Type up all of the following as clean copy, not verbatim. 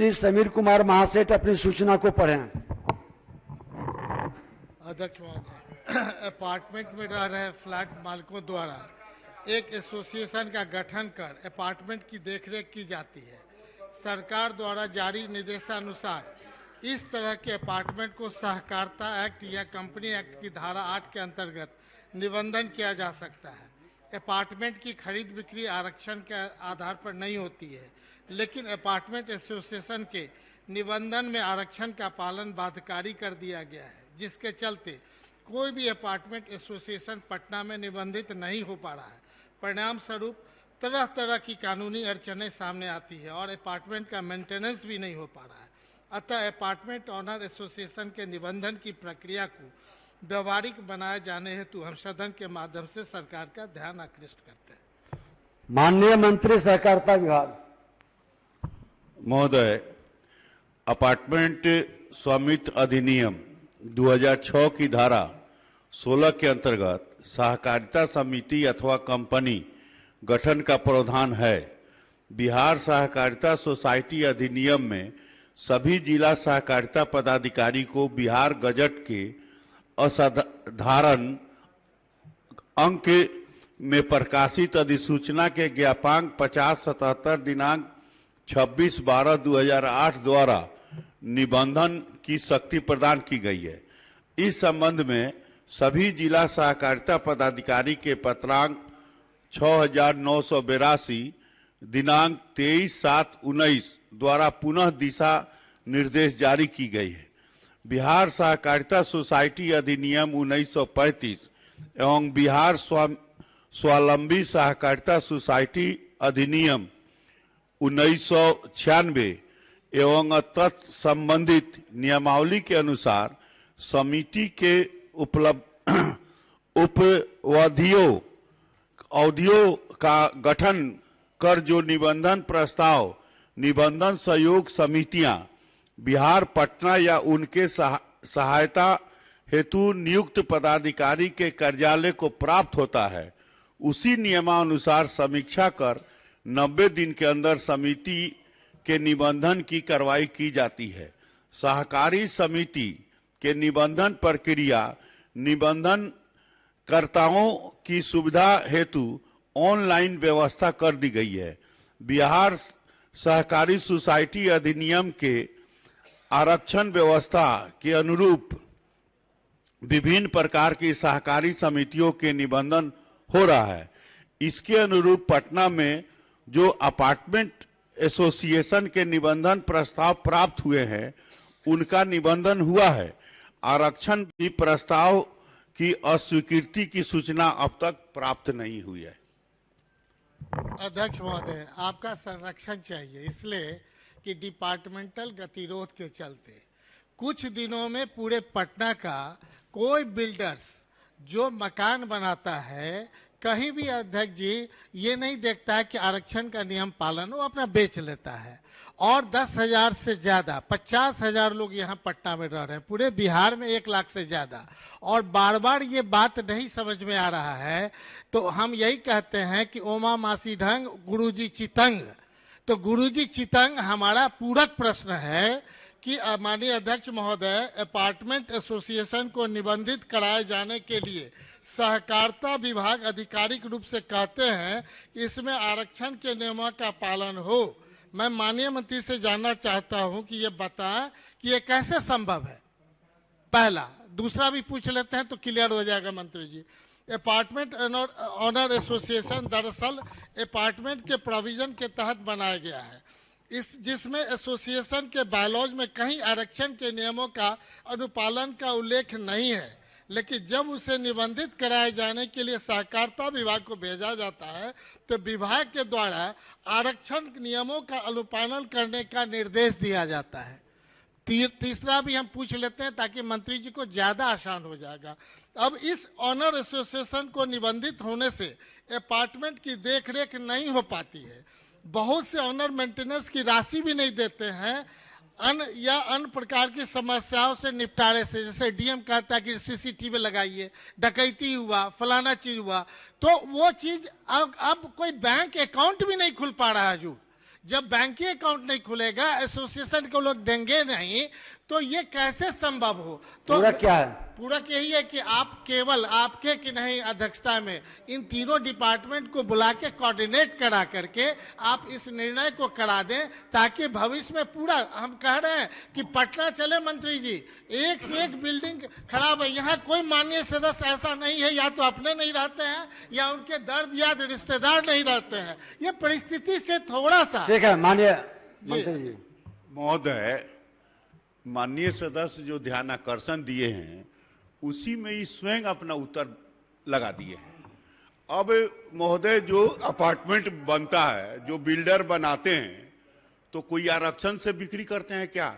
श्री समीर कुमार महासेठ अपनी सूचना को पढ़ें। अध्यक्ष महोदय, अपार्टमेंट में रह रहे फ्लैट मालिकों द्वारा एक एसोसिएशन का गठन कर अपार्टमेंट की देखरेख की जाती है। सरकार द्वारा जारी निर्देशानुसार इस तरह के अपार्टमेंट को सहकारिता एक्ट या कंपनी एक्ट की धारा 8 के अंतर्गत निबंधन किया जा सकता है। अपार्टमेंट की खरीद बिक्री आरक्षण के आधार पर नहीं होती है, लेकिन अपार्टमेंट एसोसिएशन के निबंधन में आरक्षण का पालन बाध्यकारी कर दिया गया है, जिसके चलते कोई भी अपार्टमेंट एसोसिएशन पटना में निबंधित नहीं हो पा रहा है। परिणाम स्वरूप तरह तरह की कानूनी अड़चनें सामने आती है और अपार्टमेंट का मेंटेनेंस भी नहीं हो पा रहा है। अतः अपार्टमेंट ऑनर एसोसिएशन के निबंधन की प्रक्रिया को व्यवहारिक बनाए जाने हेतु हम सदन के माध्यम से सरकार का ध्यान आकृष्ट करते हैं। माननीय मंत्री सहकारिता विभाग। महोदय, अपार्टमेंट स्वामित्व अधिनियम 2006 की धारा 16 के अंतर्गत सहकारिता समिति अथवा कंपनी गठन का प्रावधान है। बिहार सहकारिता सोसाइटी अधिनियम में सभी जिला सहकारिता पदाधिकारी को बिहार गजट के असाधारण अंक में प्रकाशित अधिसूचना के ज्ञापांक 5077 दिनांक 26/12/2008 द्वारा निबंधन की शक्ति प्रदान की गई है। इस संबंध में सभी जिला सहकारिता पदाधिकारी के पत्रांक 6982 दिनांक 23/7/19 द्वारा पुनः दिशा निर्देश जारी की गई है। बिहार सहकारिता सोसाइटी अधिनियम 1935 एवं बिहार स्वावलंबी सहकारिता सोसाइटी अधिनियम 1996 एवं तत्संबंधित नियमावली के अनुसार समिति के अवधियों का गठन कर जो निबंधन प्रस्ताव निबंधन सहयोग समितियां बिहार पटना या उनके सहायता हेतु नियुक्त पदाधिकारी के कार्यालय को प्राप्त होता है, उसी नियमानुसार समीक्षा कर 90 दिन के अंदर समिति के निबंधन की कार्रवाई की जाती है। सहकारी समिति के निबंधन प्रक्रिया निबंधन कर्ताओं की सुविधा हेतु ऑनलाइन व्यवस्था कर दी गई है। बिहार सहकारी सोसाइटी अधिनियम के आरक्षण व्यवस्था के अनुरूप विभिन्न प्रकार की सहकारी समितियों के निबंधन हो रहा है। इसके अनुरूप पटना में जो अपार्टमेंट एसोसिएशन के निबंधन प्रस्ताव प्राप्त हुए हैं, उनका निबंधन हुआ है। आरक्षण की प्रस्ताव की अस्वीकृति की सूचना अब तक प्राप्त नहीं हुई है। अध्यक्ष महोदय, आपका संरक्षण चाहिए, इसलिए कि डिपार्टमेंटल गतिरोध के चलते कुछ दिनों में पूरे पटना का कोई बिल्डर्स जो मकान बनाता है, कहीं भी अध्यक्ष जी ये नहीं देखता है कि आरक्षण का नियम पालन हो, अपना बेच लेता है। और 10,000 से ज्यादा 50,000 लोग यहाँ पटना में रह रहे हैं, पूरे बिहार में 1 लाख से ज्यादा। और बार बार ये बात नहीं समझ में आ रहा है, तो हम यही कहते हैं कि ओमा मासी ढंग गुरुजी चितंग। तो गुरुजी चितंग हमारा पूरक प्रश्न है कि माननीय अध्यक्ष महोदय, अपार्टमेंट एसोसिएशन को निबंधित कराए जाने के लिए सहकारिता विभाग आधिकारिक रूप से कहते हैं कि इसमें आरक्षण के नियमों का पालन हो। मैं माननीय मंत्री से जानना चाहता हूं कि ये बताएं कि ये कैसे संभव है। पहला, दूसरा भी पूछ लेते हैं तो क्लियर हो जाएगा मंत्री जी। अपार्टमेंट ऑनर एसोसिएशन दरअसल अपार्टमेंट के प्रोविजन के तहत बनाया गया है, जिसमें एसोसिएशन के बायलॉज में कहीं आरक्षण के नियमों का अनुपालन का उल्लेख नहीं है, लेकिन जब उसे निबंधित कराए जाने के लिए सहकारिता विभाग को भेजा जाता है तो विभाग के द्वारा आरक्षण नियमों का अनुपालन करने का निर्देश दिया जाता है। तीसरा भी हम पूछ लेते हैं ताकि मंत्री जी को ज्यादा आसान हो जाएगा। अब इस ऑनर एसोसिएशन को निबंधित होने से अपार्टमेंट की देखरेख नहीं हो पाती है। बहुत से ऑनर मेंटेनेंस की राशि भी नहीं देते हैं। अन्य प्रकार की समस्याओं से निपटारे से, जैसे डीएम कहता है कि सीसीटीवी लगाइए, डकैती हुआ, फलाना चीज हुआ, तो वो चीज अब कोई बैंक अकाउंट भी नहीं खुल पा रहा है। जो जब बैंकिंग अकाउंट नहीं खुलेगा, एसोसिएशन को लोग देंगे नहीं, तो ये कैसे संभव हो? तो पूरा क्या है? पूरा यही है कि आप केवल आपके की नहीं अध्यक्षता में इन तीनों डिपार्टमेंट को बुला के कोऑर्डिनेट करा करके आप इस निर्णय को करा दें, ताकि भविष्य में पूरा, हम कह रहे हैं कि पटना चले मंत्री जी, एक से एक बिल्डिंग खराब है। यहाँ कोई माननीय सदस्य ऐसा नहीं है, या तो अपने नहीं रहते हैं या उनके दर्द याद रिश्तेदार नहीं रहते हैं। ये परिस्थिति से थोड़ा सा ठीक है माननीय मंत्री जी। महोदय, माननीय सदस्य जो ध्यान आकर्षण दिए हैं उसी में ही स्वयं अपना उत्तर लगा दिए हैं। अब महोदय, जो अपार्टमेंट बनता है, जो बिल्डर बनाते हैं, तो कोई आरक्षण से बिक्री करते हैं क्या?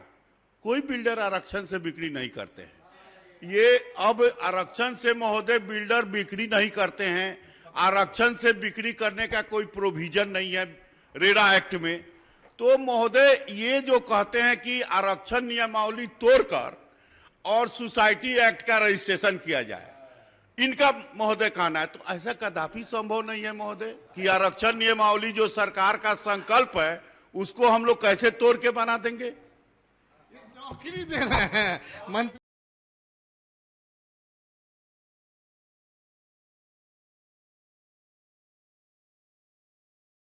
कोई बिल्डर आरक्षण से बिक्री नहीं करते हैं। ये अब आरक्षण से महोदय बिल्डर बिक्री नहीं करते हैं। आरक्षण से बिक्री करने का कोई प्रोविजन नहीं है रेरा एक्ट में। तो महोदय, ये जो कहते हैं कि आरक्षण नियमावली तोड़कर और सोसाइटी एक्ट का रजिस्ट्रेशन किया जाए, इनका महोदय कहना है, तो ऐसा कदापि संभव नहीं है महोदय कि आरक्षण नियमावली जो सरकार का संकल्प है उसको हम लोग कैसे तोड़ के बना देंगे? नौकरी दे रहे हैं मंत्री।